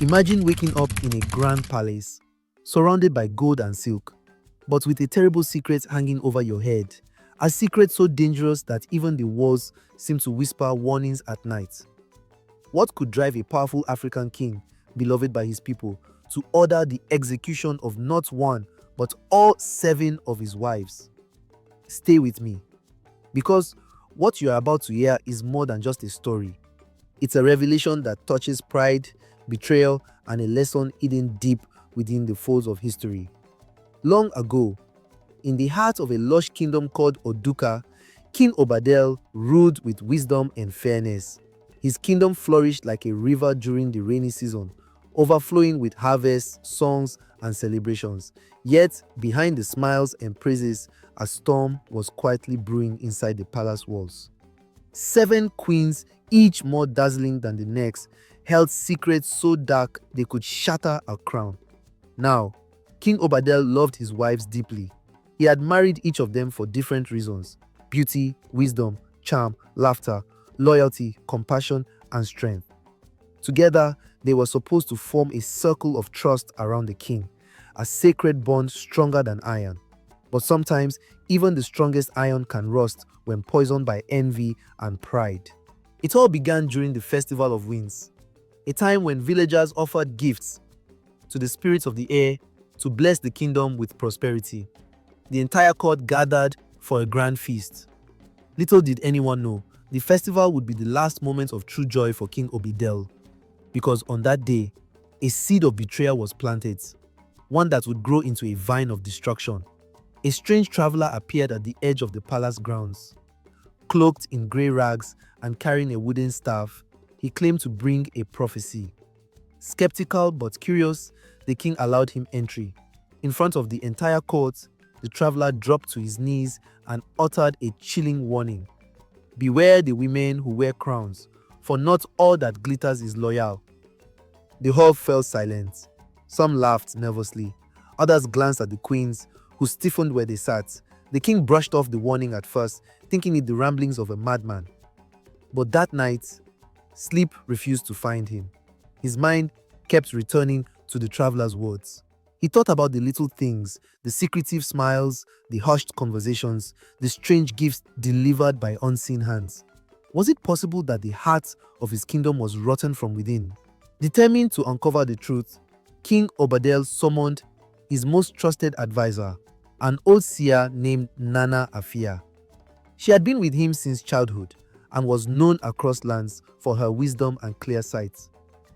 Imagine waking up in a grand palace, surrounded by gold and silk, but with a terrible secret hanging over your head. A secret so dangerous that even the walls seem to whisper warnings at night. What could drive a powerful African king, beloved by his people, to order the execution of not one, but all 7 of his wives? Stay with me, because what you are about to hear is more than just a story. It's a revelation that touches pride, betrayal, and a lesson hidden deep within the folds of history. Long ago, in the heart of a lush kingdom called Oduka, King Obadele ruled with wisdom and fairness. His kingdom flourished like a river during the rainy season, overflowing with harvests, songs, and celebrations. Yet, behind the smiles and praises, a storm was quietly brewing inside the palace walls. 7 queens, each more dazzling than the next, held secrets so dark they could shatter a crown. Now, King Obadele loved his wives deeply. He had married each of them for different reasons: beauty, wisdom, charm, laughter, loyalty, compassion, and strength. Together, they were supposed to form a circle of trust around the king, a sacred bond stronger than iron. But sometimes, even the strongest iron can rust when poisoned by envy and pride. It all began during the Festival of Winds, a time when villagers offered gifts to the spirits of the air to bless the kingdom with prosperity. The entire court gathered for a grand feast. Little did anyone know, the festival would be the last moment of true joy for King Obadele, because on that day, a seed of betrayal was planted, one that would grow into a vine of destruction. A strange traveler appeared at the edge of the palace grounds. Cloaked in grey rags and carrying a wooden staff, he claimed to bring a prophecy. Skeptical but curious, the king allowed him entry. In front of the entire court, the traveler dropped to his knees and uttered a chilling warning. "Beware the women who wear crowns, for not all that glitters is loyal." The hall fell silent. Some laughed nervously. Others glanced at the queens, who stiffened where they sat. The king brushed off the warning at first, thinking it the ramblings of a madman. But that night, sleep refused to find him. His mind kept returning to the traveler's words. He thought about the little things, the secretive smiles, the hushed conversations, the strange gifts delivered by unseen hands. Was it possible that the heart of his kingdom was rotten from within? Determined to uncover the truth, King Obadele summoned his most trusted advisor, an old seer named Nana Afia. She had been with him since childhood and was known across lands for her wisdom and clear sight.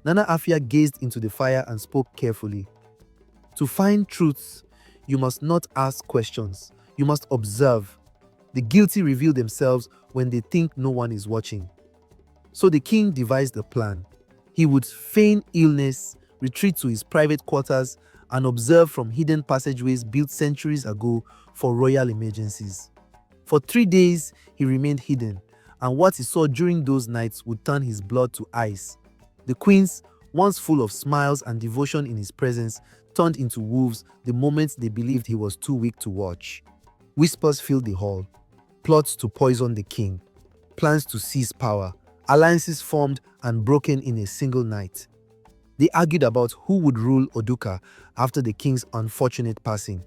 Nana Afia gazed into the fire and spoke carefully. "To find truths, you must not ask questions. You must observe. The guilty reveal themselves when they think no one is watching." So the king devised a plan. He would feign illness, retreat to his private quarters, and observe from hidden passageways built centuries ago for royal emergencies. For 3 days, he remained hidden, and what he saw during those nights would turn his blood to ice. The queens, once full of smiles and devotion in his presence, turned into wolves the moment they believed he was too weak to watch. Whispers filled the hall, plots to poison the king, plans to seize power, alliances formed and broken in a single night. They argued about who would rule Oduka after the king's unfortunate passing.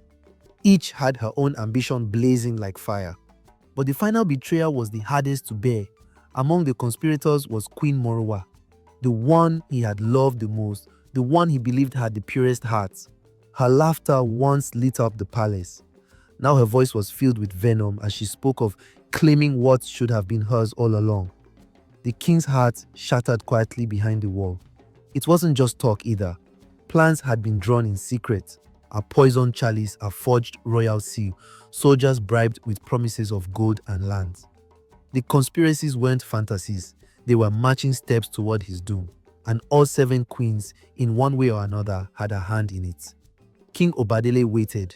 Each had her own ambition blazing like fire. But the final betrayal was the hardest to bear. Among the conspirators was Queen Morowa, the one he had loved the most, the one he believed had the purest heart. Her laughter once lit up the palace. Now her voice was filled with venom as she spoke of claiming what should have been hers all along. The king's heart shattered quietly behind the wall. It wasn't just talk either. Plans had been drawn in secret. A poisoned chalice, a forged royal seal, soldiers bribed with promises of gold and lands. The conspiracies weren't fantasies. They were marching steps toward his doom. And all 7 queens, in one way or another, had a hand in it. King Obadele waited,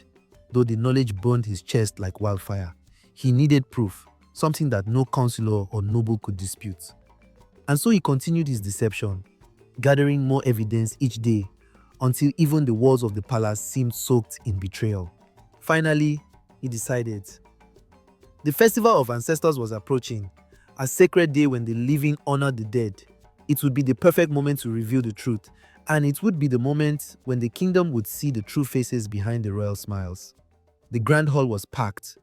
though the knowledge burned his chest like wildfire. He needed proof, something that no counselor or noble could dispute. And so he continued his deception, gathering more evidence each day until even the walls of the palace seemed soaked in betrayal. Finally, he decided. The Festival of Ancestors was approaching, a sacred day when the living honored the dead. It would be the perfect moment to reveal the truth, And it would be the moment when the kingdom would see the true faces behind the royal smiles. The grand hall was packed.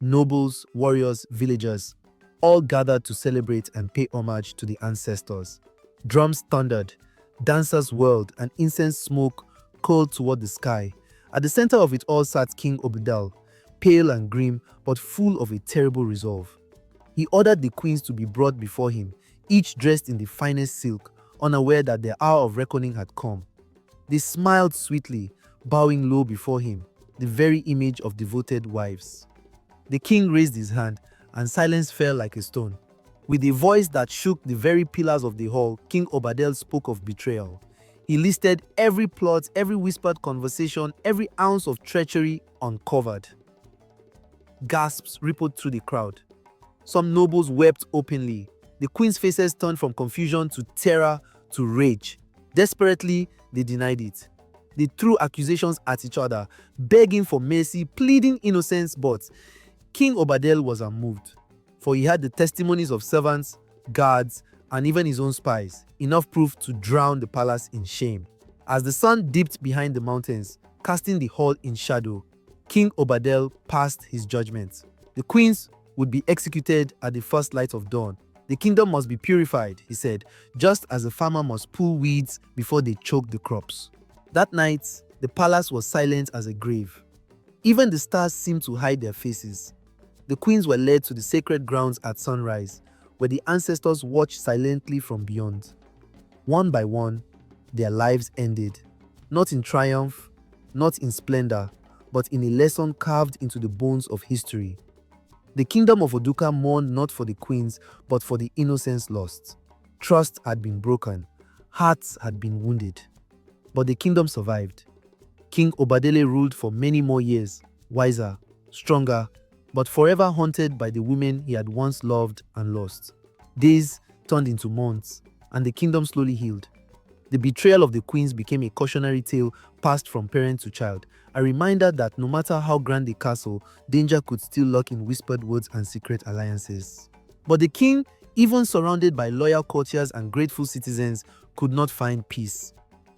Nobles, warriors, villagers, all gathered to celebrate and pay homage to the ancestors. Drums thundered, dancers whirled, and incense smoke curled toward the sky. At the center of it all sat King Obadele, pale and grim, but full of a terrible resolve. He ordered the queens to be brought before him, each dressed in the finest silk, unaware that their hour of reckoning had come. They smiled sweetly, bowing low before him, the very image of devoted wives. The king raised his hand, and silence fell like a stone. With a voice that shook the very pillars of the hall, King Obadele spoke of betrayal. He listed every plot, every whispered conversation, every ounce of treachery uncovered. Gasps rippled through the crowd. Some nobles wept openly. The queen's faces turned from confusion to terror to rage. Desperately, they denied it. They threw accusations at each other, begging for mercy, pleading innocence, but King Obadele was unmoved, for he had the testimonies of servants, guards, and even his own spies, enough proof to drown the palace in shame. As the sun dipped behind the mountains, casting the hall in shadow, King Obadele passed his judgment. The queens would be executed at the first light of dawn. The kingdom must be purified, he said, just as a farmer must pull weeds before they choke the crops. That night, the palace was silent as a grave. Even the stars seemed to hide their faces. The queens were led to the sacred grounds at sunrise, where the ancestors watched silently from beyond. One by one, their lives ended, not in triumph, not in splendor, but in a lesson carved into the bones of history. The kingdom of Oduka mourned not for the queens, but for the innocence lost. Trust had been broken, hearts had been wounded. But the kingdom survived. King Obadele ruled for many more years, wiser, stronger, but forever haunted by the women he had once loved and lost. Days turned into months, and the kingdom slowly healed. The betrayal of the queens became a cautionary tale passed from parent to child, a reminder that no matter how grand the castle, danger could still lurk in whispered words and secret alliances. But the king, even surrounded by loyal courtiers and grateful citizens, could not find peace.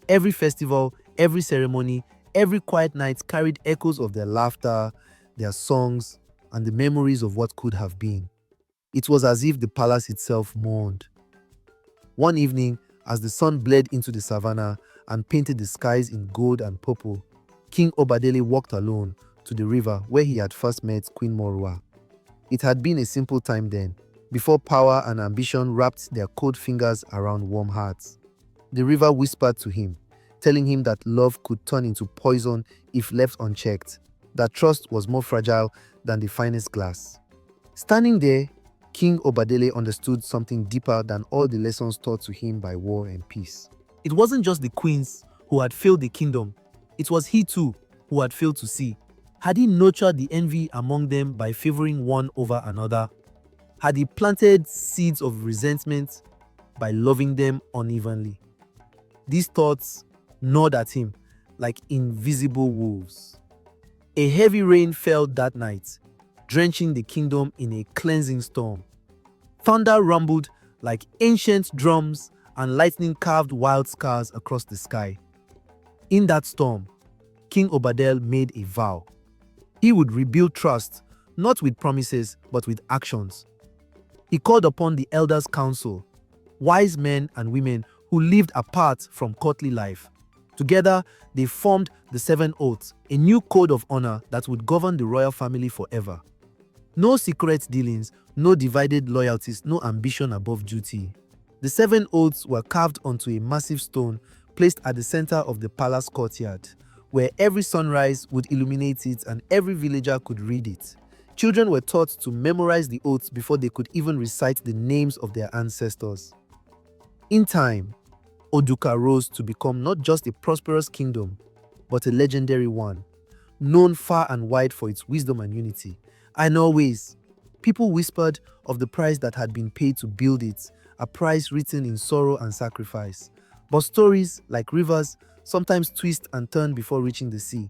Every festival, every ceremony, every quiet night carried echoes of their laughter, their songs, and the memories of what could have been. It was as if the palace itself mourned. One evening, as the sun bled into the savannah and painted the skies in gold and purple, King Obadele walked alone to the river where he had first met Queen Morua. It had been a simple time then, before power and ambition wrapped their cold fingers around warm hearts. The river whispered to him, telling him that love could turn into poison if left unchecked, that trust was more fragile than the finest glass. Standing there, King Obadele understood something deeper than all the lessons taught to him by war and peace. It wasn't just the queens who had failed the kingdom, it was he too who had failed to see. Had he nurtured the envy among them by favoring one over another? Had he planted seeds of resentment by loving them unevenly? These thoughts gnawed at him like invisible wolves. A heavy rain fell that night, drenching the kingdom in a cleansing storm. Thunder rumbled like ancient drums, and lightning carved wild scars across the sky. In that storm, King Obadele made a vow. He would rebuild trust, not with promises, but with actions. He called upon the elders' council, wise men and women who lived apart from courtly life. Together, they formed the 7 Oaths, a new code of honor that would govern the royal family forever. No secret dealings, no divided loyalties, no ambition above duty. The 7 Oaths were carved onto a massive stone placed at the center of the palace courtyard, where every sunrise would illuminate it and every villager could read it. Children were taught to memorize the oaths before they could even recite the names of their ancestors. In time, Oduka rose to become not just a prosperous kingdom, but a legendary one, known far and wide for its wisdom and unity. And always, people whispered of the price that had been paid to build it, a price written in sorrow and sacrifice. But stories, like rivers, sometimes twist and turn before reaching the sea.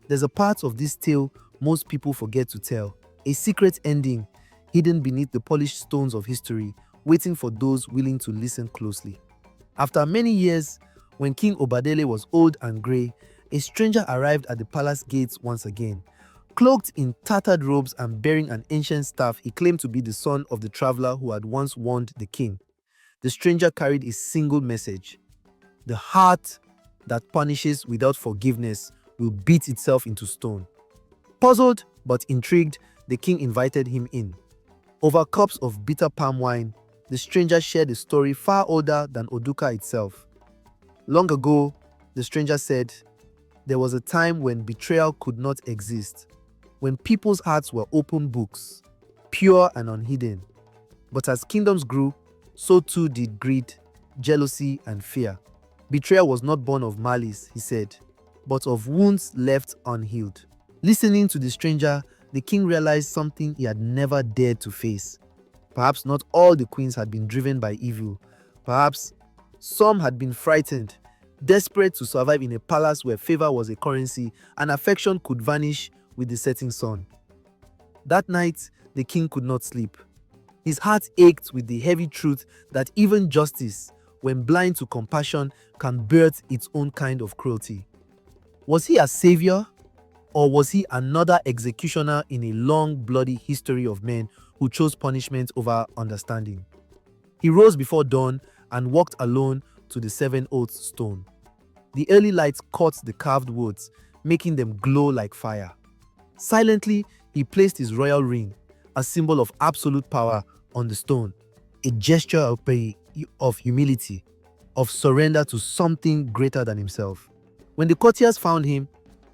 There's a part of this tale most people forget to tell, a secret ending hidden beneath the polished stones of history, waiting for those willing to listen closely. After many years, When King Obadele was old and grey, a stranger arrived at the palace gates once again. Cloaked in tattered robes and bearing an ancient staff, he claimed to be the son of the traveler who had once warned the king. The stranger carried a single message: the heart that punishes without forgiveness will beat itself into stone. Puzzled but intrigued, the king invited him in. Over cups of bitter palm wine, the stranger shared a story far older than Oduka itself. Long ago, the stranger said, there was a time when betrayal could not exist, when people's hearts were open books, pure and unhidden. But as kingdoms grew, so too did greed, jealousy, and fear. Betrayal was not born of malice, he said, but of wounds left unhealed. Listening to the stranger, the king realized something he had never dared to face. Perhaps not all the queens had been driven by evil. Perhaps some had been frightened, desperate to survive in a palace where favor was a currency and affection could vanish with the setting sun. That night, the king could not sleep. His heart ached with the heavy truth that even justice, when blind to compassion, can birth its own kind of cruelty. Was he a savior, or was he another executioner in a long, bloody history of men who chose punishment over understanding? He rose before dawn and walked alone to the 7 oaths stone. The early light caught the carved words, making them glow like fire. Silently, he placed his royal ring, a symbol of absolute power, on the stone, a gesture of humility, of surrender to something greater than himself. When the courtiers found him,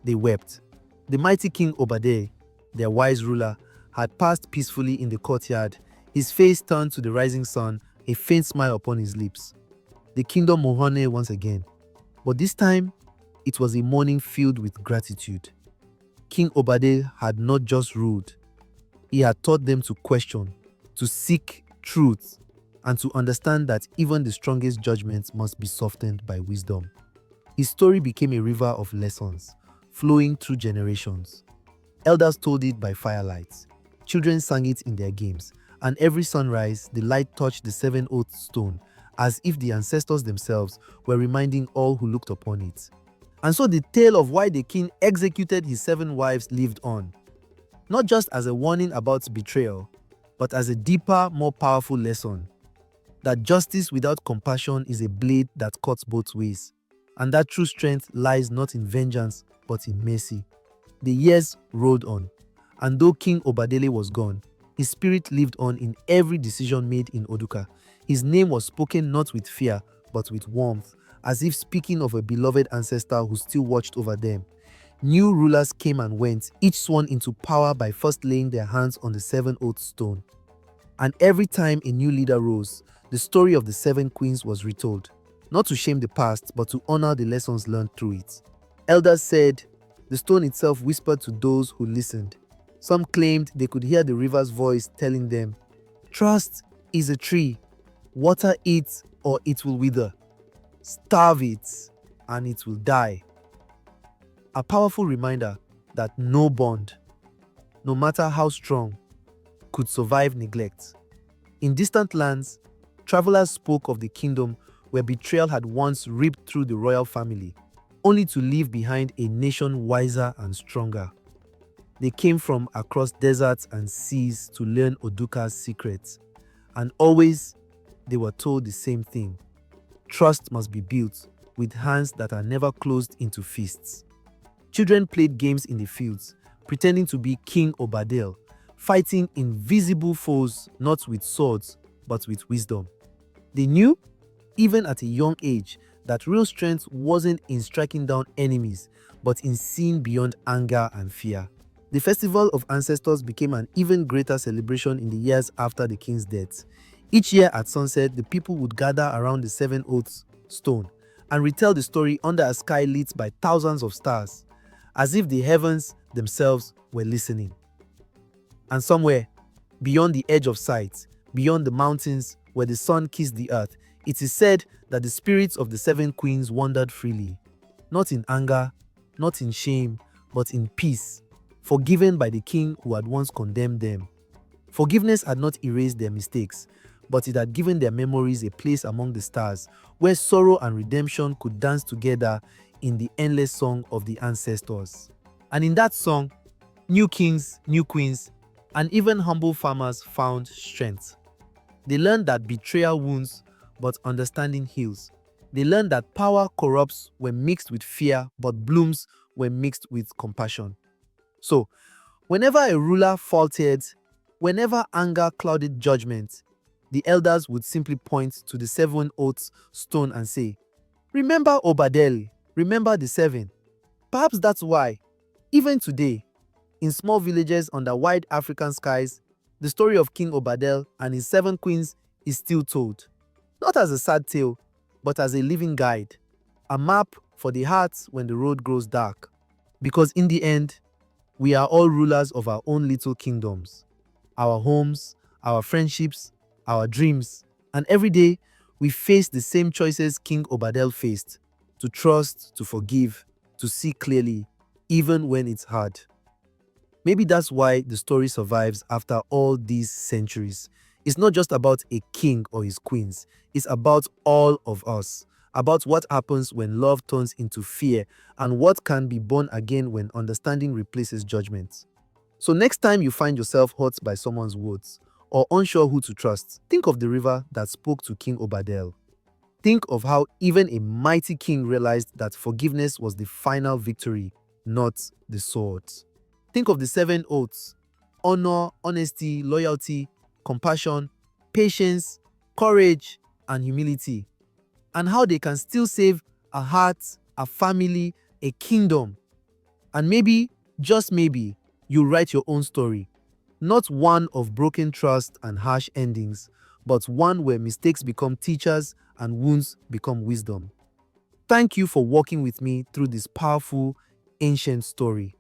they wept. The mighty King Obadele, their wise ruler, had passed peacefully in the courtyard, his face turned to the rising sun, a faint smile upon his lips. The kingdom mourned once again, but this time it was a mourning filled with gratitude. King Obadele had not just ruled, he had taught them to question, to seek truth, and to understand that even the strongest judgments must be softened by wisdom. His story became a river of lessons, flowing through generations. Elders told it by firelight, children sang it in their games, and every sunrise the light touched the 7 oaths stone, as if the ancestors themselves were reminding all who looked upon it. And so the tale of why the king executed his 7 wives lived on, not just as a warning about betrayal, but as a deeper, more powerful lesson that justice without compassion is a blade that cuts both ways, and that true strength lies not in vengeance but in mercy. The years rolled on, and though King Obadele was gone, his spirit lived on in every decision made in Oduka. His name was spoken not with fear but with warmth, as if speaking of a beloved ancestor who still watched over them. New rulers came and went, each sworn into power by first laying their hands on the 7 oaths stone. And every time a new leader rose, the story of the 7 queens was retold, not to shame the past, but to honor the lessons learned through it. Elders said the stone itself whispered to those who listened. Some claimed they could hear the river's voice telling them, "Trust is a tree. Water it or it will wither. Starve it and it will die." A powerful reminder that no bond, no matter how strong, could survive neglect. In distant lands, travelers spoke of the kingdom where betrayal had once ripped through the royal family, only to leave behind a nation wiser and stronger. They came from across deserts and seas to learn Oduka's secrets, and always they were told the same thing: trust must be built with hands that are never closed into fists. Children played games in the fields, pretending to be King Obadele, fighting invisible foes not with swords but with wisdom. They knew, even at a young age, that real strength wasn't in striking down enemies, but in seeing beyond anger and fear. The Festival of Ancestors became an even greater celebration in the years after the king's death. Each year at sunset, the people would gather around the 7 oaths stone and retell the story under a sky lit by thousands of stars, as if the heavens themselves were listening. And somewhere, beyond the edge of sight, beyond the mountains where the sun kissed the earth, it is said that the spirits of the 7 queens wandered freely, not in anger, not in shame, but in peace, forgiven by the king who had once condemned them. Forgiveness had not erased their mistakes, but it had given their memories a place among the stars, where sorrow and redemption could dance together in the endless song of the ancestors. And in that song, new kings, new queens, and even humble farmers found strength. They learned that betrayal wounds, but understanding heals. They learned that power corrupts when mixed with fear, but blooms when mixed with compassion. So, whenever a ruler faltered, whenever anger clouded judgment, the elders would simply point to the 7 oaths stone and say, "Remember Obadele, remember the 7." Perhaps that's why, even today, in small villages under wide African skies, the story of King Obadele and his 7 queens is still told. Not as a sad tale, but as a living guide, a map for the heart when the road grows dark. Because in the end, we are all rulers of our own little kingdoms, our homes, our friendships, our dreams, and every day we face the same choices King Obadele faced: to trust, to forgive, to see clearly, even when it's hard. Maybe that's why the story survives after all these centuries. It's not just about a king or his queens, it's about all of us, about what happens when love turns into fear, and what can be born again when understanding replaces judgment. So next time you find yourself hurt by someone's words, or unsure who to trust, think of the river that spoke to King Obadele. Think of how even a mighty king realized that forgiveness was the final victory, not the sword. Think of the 7 oaths: honor, honesty, loyalty, compassion, patience, courage, and humility, and how they can still save a heart, a family, a kingdom. And maybe, just maybe, you write your own story. Not one of broken trust and harsh endings, but one where mistakes become teachers and wounds become wisdom. Thank you for walking with me through this powerful, ancient story.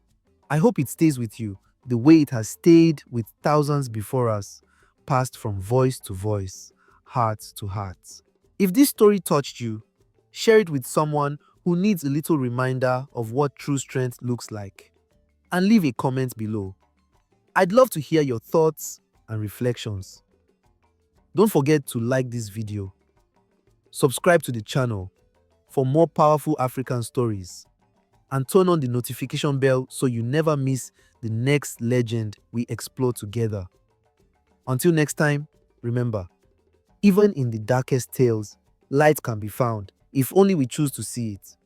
I hope it stays with you the way it has stayed with thousands before us, passed from voice to voice, heart to heart. If this story touched you, share it with someone who needs a little reminder of what true strength looks like. And leave a comment below. I'd love to hear your thoughts and reflections. Don't forget to like this video. Subscribe to the channel for more powerful African stories, and turn on the notification bell so you never miss the next legend we explore together. Until next time, remember, even in the darkest tales, light can be found if only we choose to see it.